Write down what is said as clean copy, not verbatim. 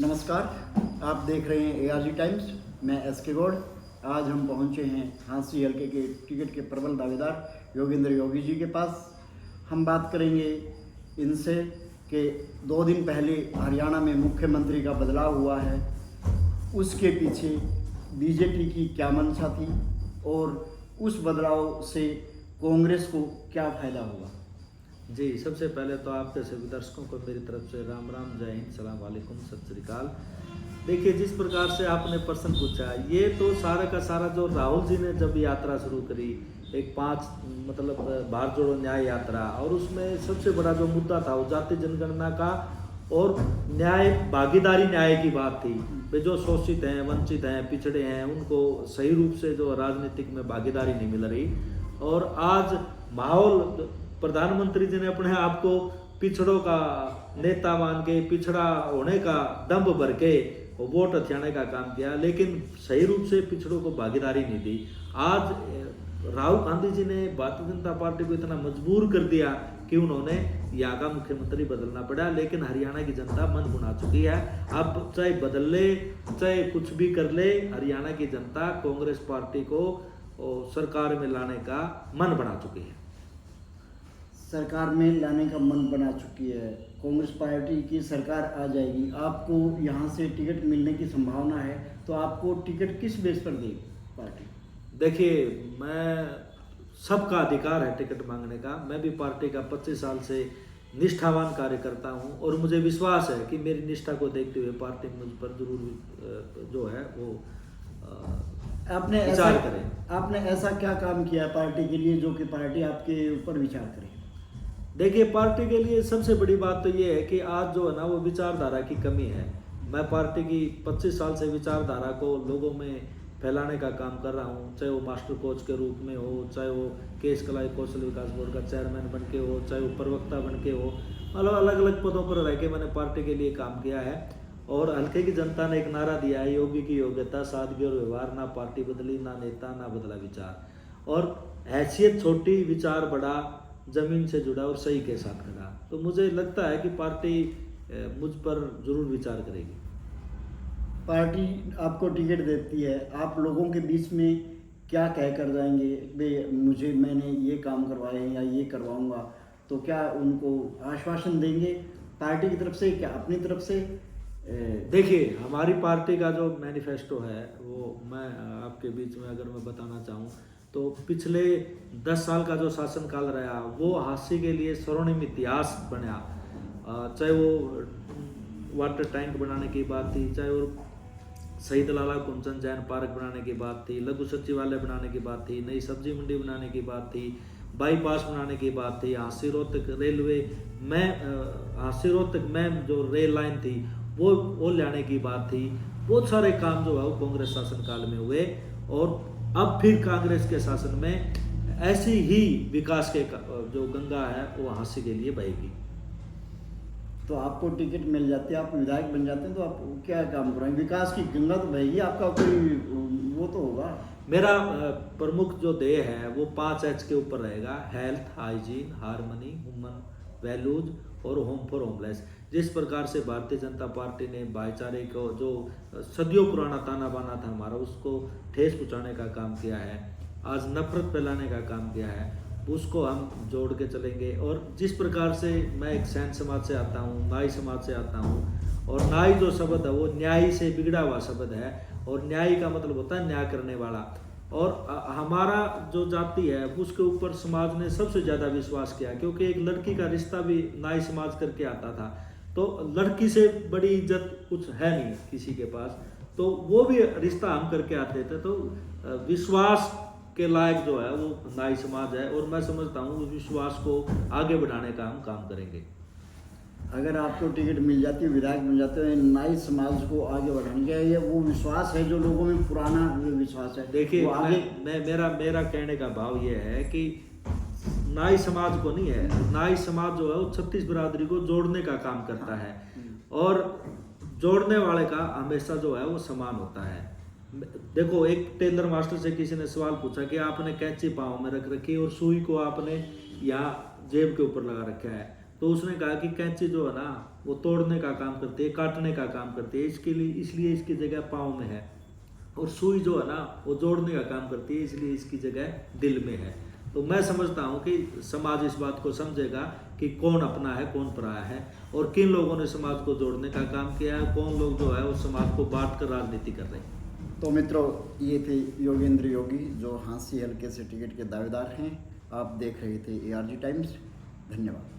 नमस्कार, आप देख रहे हैं ARG टाइम्स। मैं SK गौड़। आज हम पहुंचे हैं झांसी हल्के के टिकट के प्रबल दावेदार योगेंद्र योगी जी के पास। हम बात करेंगे इनसे कि 2 दिन पहले हरियाणा में मुख्यमंत्री का बदलाव हुआ है, उसके पीछे बीजेपी की क्या मंशा थी और उस बदलाव से कांग्रेस को क्या फ़ायदा हुआ। जी, सबसे पहले तो आपके सभी दर्शकों को मेरी तरफ से राम राम, जय हिंद, सलाम वालेकुम, सत श्री अकाल। देखिए, जिस प्रकार से आपने प्रश्न पूछा, ये तो सारा का सारा जो राहुल जी ने जब यात्रा शुरू करी, एक 5 भारत जोड़ो न्याय यात्रा, और उसमें सबसे बड़ा जो मुद्दा था वो जाति जनगणना का और न्याय, भागीदारी न्याय की बात थी। वे जो शोषित हैं, वंचित हैं, पिछड़े हैं, उनको सही रूप से जो राजनीतिक में भागीदारी नहीं मिल रही। और आज माहौल, प्रधानमंत्री जी ने अपने आप को पिछड़ों का नेता मान के, पिछड़ा होने का दंभ भर के वोट हथियाने का काम किया, लेकिन सही रूप से पिछड़ों को भागीदारी नहीं दी। आज राहुल गांधी जी ने भारतीय जनता पार्टी को इतना मजबूर कर दिया कि उन्होंने यहाँ का मुख्यमंत्री बदलना पड़ा, लेकिन हरियाणा की जनता मन बना चुकी है। अब चाहे बदल ले, चाहे कुछ भी कर ले, हरियाणा की जनता कांग्रेस पार्टी को सरकार में लाने का मन बना चुकी है। सरकार में लाने का मन बना चुकी है, कांग्रेस पार्टी की सरकार आ जाएगी। आपको यहाँ से टिकट मिलने की संभावना है, तो आपको टिकट किस बेस पर देगी पार्टी? देखिए, मैं, सबका अधिकार है टिकट मांगने का। मैं भी पार्टी का 25 साल से निष्ठावान कार्यकर्ता हूँ और मुझे विश्वास है कि मेरी निष्ठा को देखते हुए पार्टी मुझ पर जरूर जो है वो विचार करें। आपने ऐसा क्या काम किया है पार्टी के लिए जो कि पार्टी आपके ऊपर विचार करे? देखिए, पार्टी के लिए सबसे बड़ी बात तो ये है कि आज जो है ना, वो विचारधारा की कमी है। मैं पार्टी की 25 साल से विचारधारा को लोगों में फैलाने का काम कर रहा हूँ, चाहे वो मास्टर कोच के रूप में हो, चाहे वो केश कलाई कौशल विकास बोर्ड का चेयरमैन बन के हो, चाहे वो प्रवक्ता बन के हो, मतलब अलग अलग पदों पर रह के मैंने पार्टी के लिए काम किया है। और हल्के की जनता ने एक नारा दिया है, योगी की योग्यता, सादगी और व्यवहार, ना पार्टी बदली, ना नेता, ना बदला विचार। और हैसियत छोटी, विचार बड़ा, जमीन से जुड़ा और सही के साथ खड़ा। तो मुझे लगता है कि पार्टी मुझ पर जरूर विचार करेगी। पार्टी आपको टिकट देती है, आप लोगों के बीच में क्या कह कर जाएंगे? मैंने ये काम करवाए या ये करवाऊंगा, तो क्या उनको आश्वासन देंगे पार्टी की तरफ से, क्या अपनी तरफ से? देखिए, हमारी पार्टी का जो मैनिफेस्टो है वो मैं आपके बीच में अगर मैं बताना चाहूँ तो पिछले 10 साल का जो शासनकाल रहा वो हास्य के लिए स्वर्णिम इतिहास बना। चाहे वो वाटर टैंक बनाने की बात थी, चाहे वो शहीद लाला कुंचन जैन पार्क बनाने की बात थी, लघु सचिवालय बनाने की बात थी, नई सब्जी मंडी बनाने की बात थी, बाईपास बनाने की बात थी, हांसी रोहतक रेलवे में, हांसी रोहतक में जो रेल लाइन थी वो लाने की बात थी। बहुत सारे काम जो है वो कांग्रेस शासनकाल में हुए और अब फिर कांग्रेस के शासन में ऐसी ही विकास के जो गंगा है वो हांसी के लिए बहेगी। तो आपको टिकट मिल जाती है, आप विधायक बन जाते हैं, तो आप क्या काम करेंगे? विकास की गंगा तो बहेगी, आपका कोई वो तो होगा। मेरा प्रमुख जो ध्येय है वो 5H के ऊपर रहेगा: health, hygiene, harmony, human values और होम फॉर होमलेस। जिस प्रकार से भारतीय जनता पार्टी ने भाईचारे को, जो सदियों पुराना ताना बाना था हमारा, उसको ठेस पहुंचाने का काम किया है, आज नफरत फैलाने का काम किया है, उसको हम जोड़ के चलेंगे। और जिस प्रकार से मैं एक सैन समाज से आता हूँ, नाई समाज से आता हूँ, और नाई जो शब्द है वो न्यायी से बिगड़ा हुआ शब्द है, और न्यायी का मतलब होता है न्याय करने वाला। और हमारा जो जाति है उसके ऊपर समाज ने सबसे ज़्यादा विश्वास किया, क्योंकि एक लड़की का रिश्ता भी नाई समाज करके आता था। तो लड़की से बड़ी इज्जत कुछ है नहीं किसी के पास, तो वो भी रिश्ता हम करके आते थे। तो विश्वास के लायक जो है वो नाई समाज है, और मैं समझता हूँ उस विश्वास को आगे बढ़ाने का हम काम करेंगे। अगर आपको टिकट मिल जाती है, विधायक बन जाते हैं, नाई समाज को आगे बढ़ाएंगे, ये वो विश्वास है जो लोगों में पुराना विश्वास है। देखिए, मेरा कहने का भाव ये है कि नाई समाज को नहीं है, नाई समाज जो है वो 36 बिरादरी को जोड़ने का काम करता है, और जोड़ने वाले का हमेशा जो है वो समान होता है। देखो, एक टेलर मास्टर से किसी ने सवाल पूछा कि आपने कैंची पाँव में रख रखी और सुई को आपने यहाँ जेब के ऊपर लगा रखा है, तो उसने कहा कि कैंची जो है ना वो तोड़ने का काम करती है, काटने का काम करती है, इसके लिए इसलिए इसकी जगह पाँव में है। और सुई जो है ना वो जोड़ने का काम करती है, इसलिए इसकी जगह दिल में है। तो मैं समझता हूँ कि समाज इस बात को समझेगा कि कौन अपना है कौन पराया है, और किन लोगों ने समाज को जोड़ने का काम किया है, कौन लोग जो है उस समाज को बांट कर राजनीति कर रहे हैं। तो मित्रों, ये थे योगेंद्र योगी जो हाँसी हल्के से टिकट के दावेदार हैं। आप देख रहे थे ARG टाइम्स। धन्यवाद।